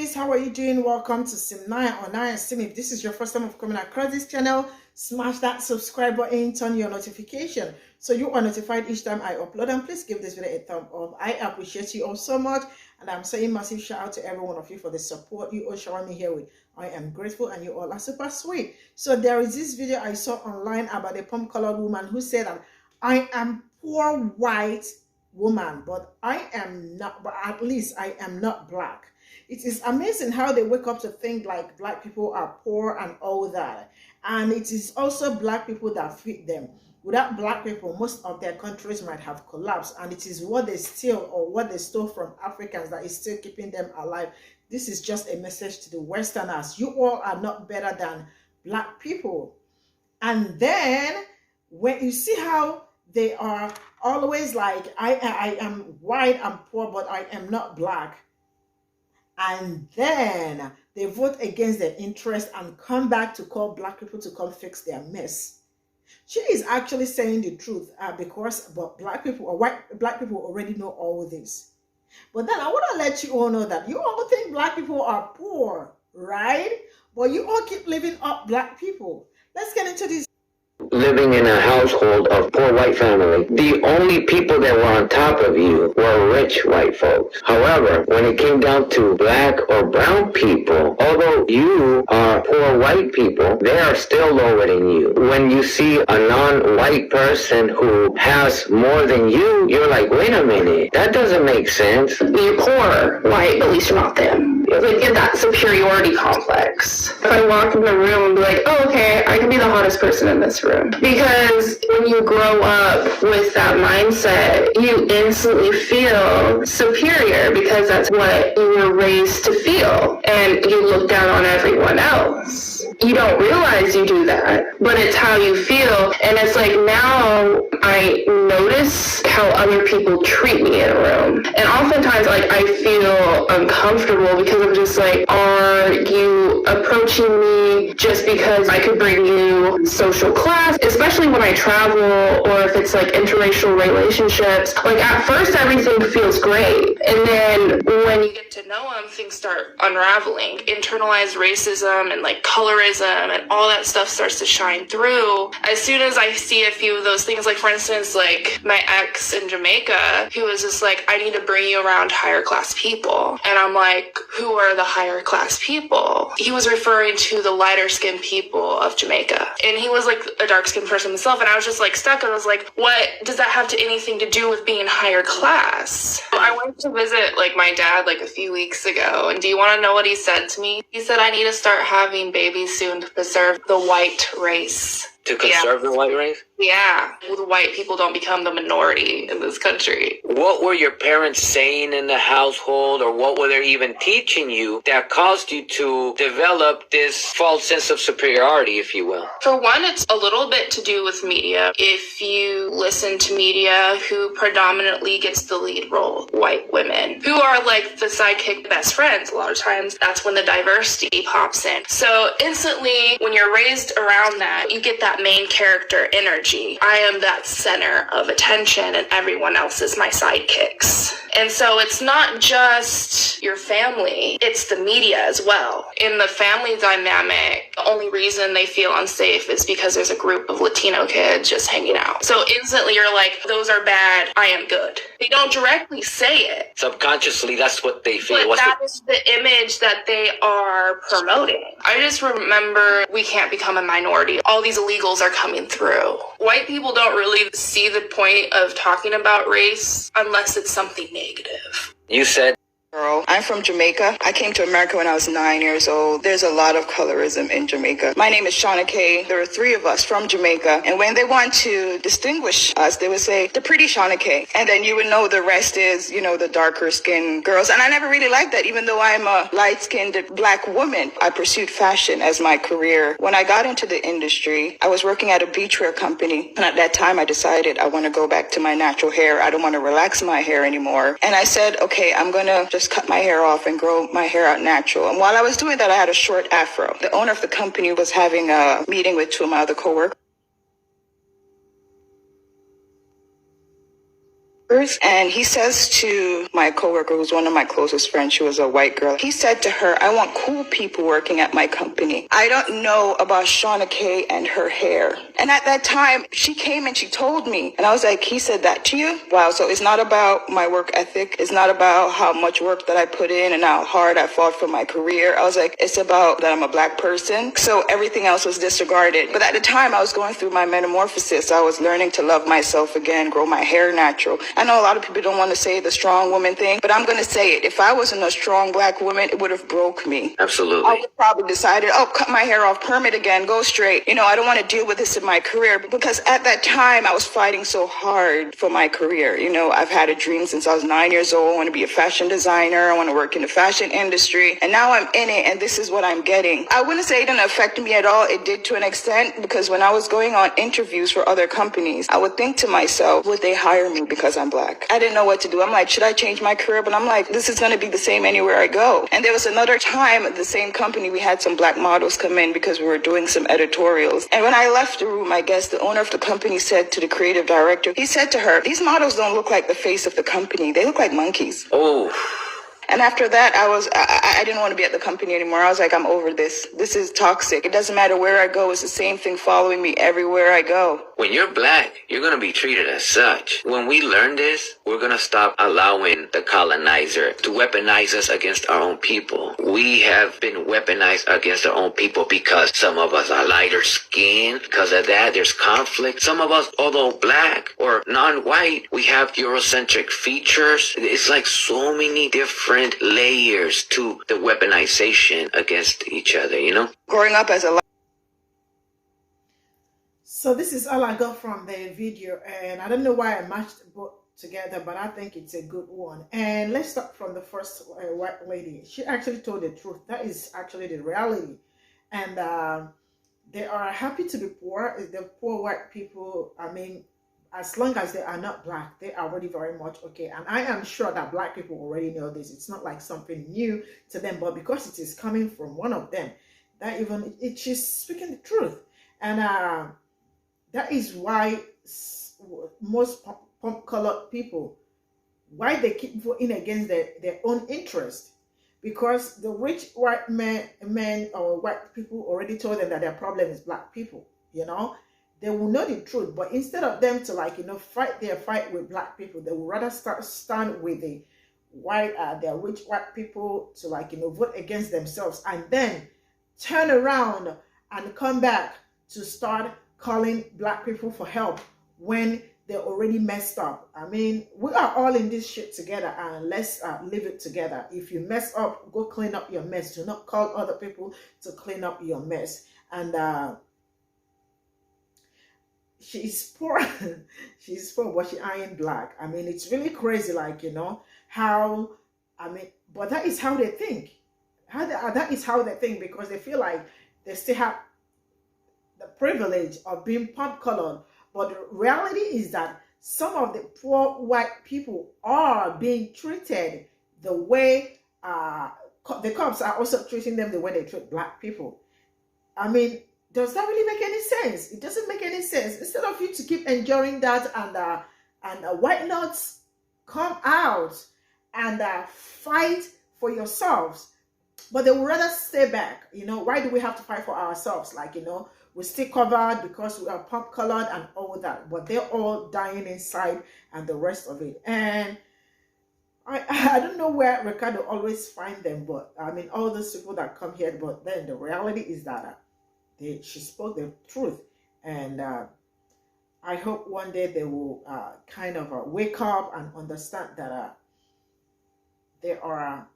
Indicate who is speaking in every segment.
Speaker 1: Simis, how are you doing? Welcome to Cimnanya or Naya Sim. If this is your first time of coming across this channel, smash that subscribe button, turn your notification so you are notified each time I upload, and please give this video a thumb up. I appreciate you all so much, and I'm saying massive shout out to every one of you for the support you all shower me here with. I am grateful, and you all are super sweet. So there is this video I saw online about a palm colored woman who said that I am poor white woman, but I am not, but at least I am not black. It is amazing how they wake up to think like black people are poor and all that. And it is also black people that feed them. Without black people, most of their countries might have collapsed. And it is what they steal or what they stole from Africans that is still keeping them alive. This is just a message to the Westerners. You all are not better than black people. And then when you see how they are always like, I am white, I'm poor, but I am not black. And then they vote against their interest and come back to call black people to come fix their mess. She is actually saying the truth because black people or black people already know all this. But then I want to let you all know that you all think black people are poor, right? But you all keep living up black people. Let's get into this.
Speaker 2: Living in a household of poor white family, the only people that were on top of you were rich white folks. However, when it came down to black or brown people, although you are poor white people, they are still lower than you. When you see a non-white person who has more than you, you're like, wait a minute, that doesn't make sense.
Speaker 3: You're poor, white, at least you're not them. Like, get that superiority complex. If I walk in the room and be like, oh, okay, I can be the hottest person in this room. Because when you grow up with that mindset, you instantly feel superior because that's what you were raised to feel. And you look down on everyone else. You don't realize you do that, but it's how you feel. And it's like now I notice how other people treat me in a room. And oftentimes, like, I feel uncomfortable because I'm just like, are you approaching me just because I could bring you social class? Especially when I travel or if it's like interracial relationships. Like at first everything feels great. And then when you get to know them, things start unraveling. Internalized racism and like colorism and all that stuff starts to shine through. As soon as I see a few of those things, like for instance, like my ex in Jamaica, he was just like, I need to bring you around higher class people. And I'm like, who are the higher class people? He was referring to the lighter skinned people of Jamaica. And he was like a dark skinned person himself. And I was just like stuck. And I was like, what does that have to anything to do with being higher class? I went to visit like my dad like a few weeks ago. And do you want to know what he said to me? He said, I need to start having babies soon to preserve the white race.
Speaker 2: To conserve the white race?
Speaker 3: Yeah. The white people don't become the minority in this country.
Speaker 2: What were your parents saying in the household, or what were they even teaching you that caused you to develop this false sense of superiority, if you will?
Speaker 3: For one, it's a little bit to do with media. If you listen to media, who predominantly gets the lead role? White women, who are like the sidekick best friends. A lot of times, that's when the diversity pops in. So instantly, when you're raised around that, you get that main character energy. I am that center of attention and everyone else is my sidekicks. And so it's not just your family, it's the media as well. In the family dynamic, the only reason they feel unsafe is because there's a group of Latino kids just hanging out. So instantly you're like, those are bad, I am good. They don't directly say it.
Speaker 2: Subconsciously, that's what they feel.
Speaker 3: But that is the image that they are promoting. I just remember we can't become a minority. All these illegals are coming through. White people don't really see the point of talking about race unless it's something negative.
Speaker 2: You said
Speaker 4: Girl. I'm from Jamaica. I came to America when I was 9 years old. There's a lot of colorism in Jamaica. My name is Shauna Kay. There are 3 of us from Jamaica. And when they want to distinguish us, they would say, the pretty Shauna Kay. And then you would know the rest is, you know, the darker skinned girls. And I never really liked that, even though I'm a light skinned black woman. I pursued fashion as my career. When I got into the industry, I was working at a beachwear company. And at that time, I decided I want to go back to my natural hair. I don't want to relax my hair anymore. And I said, okay, I'm going to just cut my hair off and grow my hair out natural. And while I was doing that, I had a short afro. The owner of the company was having a meeting with 2 of my other coworkers. coworkers, and he says to my coworker, who's one of my closest friends, she was a white girl, he said to her, I want cool people working at my company. I don't know about Shauna Kay and her hair. And at that time, she came and she told me, and I was like, he said that to you? Wow, so it's not about my work ethic. It's not about how much work that I put in and how hard I fought for my career. I was like, it's about that I'm a black person. So everything else was disregarded. But at the time, I was going through my metamorphosis. I was learning to love myself again, grow my hair natural. I know a lot of people don't want to say the strong woman thing, but I'm going to say it. If I wasn't a strong black woman, it would have broke me.
Speaker 2: Absolutely.
Speaker 4: I would probably decided, oh, cut my hair off, perm it again, go straight. You know, I don't want to deal with this in my career, because at that time I was fighting so hard for my career. You know, I've had a dream since I was 9 years old. I want to be a fashion designer. I want to work in the fashion industry. And now I'm in it, and this is what I'm getting. I wouldn't say it didn't affect me at all. It did to an extent, because when I was going on interviews for other companies, I would think to myself, would they hire me because I'm black? I didn't know what to do. I'm like, should I change my career? But I'm like, this is going to be the same anywhere I go. And there was another time at the same company, we had some black models come in because we were doing some editorials. And when I left the room, I guess the owner of the company said to the creative director, he said to her, these models don't look like the face of the company. They look like monkeys.
Speaker 2: Oh.
Speaker 4: And after that, I didn't want to be at the company anymore. I was like, I'm over this. This is toxic. It doesn't matter where I go. It's the same thing following me everywhere I go.
Speaker 2: When you're black, you're going to be treated as such. When we learn this, we're going to stop allowing the colonizer to weaponize us against our own people. We have been weaponized against our own people because some of us are lighter skinned. Because of that, there's conflict. Some of us, although black or non-white, we have Eurocentric features. It's like so many different layers to the weaponization against each other, you know?
Speaker 4: Growing up as a
Speaker 1: So this is all I got from the video, and I don't know why I matched both together, but I think it's a good one. And let's start from the first white lady. She actually told the truth. That is actually the reality. And they are happy to be poor. The poor white people, I mean, as long as they are not black, they are already very much okay. And I am sure that black people already know this. It's not like something new to them, but because it is coming from one of them, that even she's speaking the truth. And that is why most pump-colored people, why they keep voting against their own interest, because the rich white men or white people already told them that their problem is black people. You know, they will know the truth, but instead of them to, like, you know, fight their fight with black people, they will rather stand with the rich white people to, like, you know, vote against themselves, and then turn around and come back to start calling black people for help when they're already messed up. I mean, we are all in this shit together, and let's live it together. If you mess up, go clean up your mess. Do not call other people to clean up your mess. And she's poor. She's poor, but she ain't black. I mean, it's really crazy, like, you know, how, I mean, but that is how they think. That is how they think, because they feel like they still have the privilege of being pop-colored. But the reality is that some of the poor white people are being treated the way the cops are also treating them the way they treat black people. I mean, does that really make any sense? It doesn't make any sense. Instead of you to keep enduring that, and white nuts, come out and fight for yourselves, but they would rather stay back. You know, why do we have to fight for ourselves? Like, you know, we're still covered because we are pop colored and all that, but they're all dying inside and the rest of it. And I don't know where Ricardo always find them, but I mean, all those people that come here, but then the reality is that she spoke the truth. And I hope one day they will kind of wake up and understand that they are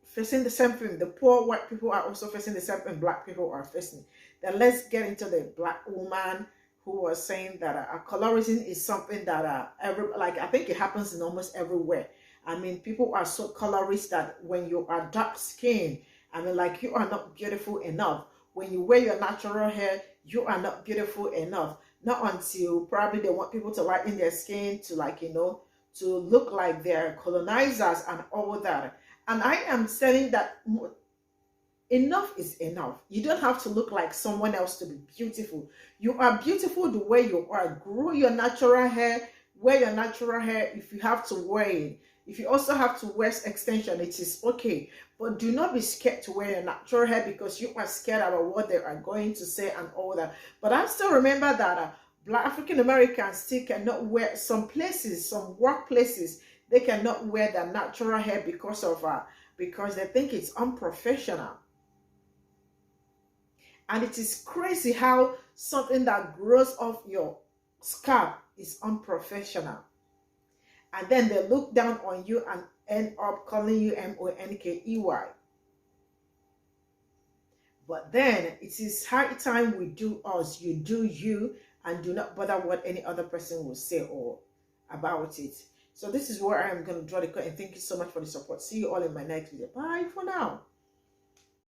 Speaker 1: facing the same thing. The poor white people are also facing the same thing black people are facing. Then let's get into the black woman who was saying that colorism is something that I think it happens in almost everywhere. I mean, people are so colorist that when you are dark skinned, I mean, like, you are not beautiful enough. When you wear your natural hair, you are not beautiful enough. Not until probably they want people to lighten their skin to, like, you know, to look like they're colonizers and all that. And I am saying that enough is enough. You don't have to look like someone else to be beautiful. You are beautiful the way you are. Grow your natural hair, wear your natural hair if you have to wear it. If you also have to wear extension, it is okay. But do not be scared to wear your natural hair because you are scared about what they are going to say and all that. But I still remember that Black African Americans still cannot wear, some places, some workplaces, they cannot wear their natural hair because they think it's unprofessional. And it is crazy how something that grows off your scalp is unprofessional. And then they look down on you and end up calling you Monkey. But then it is high time we do us. You do you, and do not bother what any other person will say or about it. So this is where I am going to draw the curtain. Thank you so much for the support. See you all in my next video. Bye for now.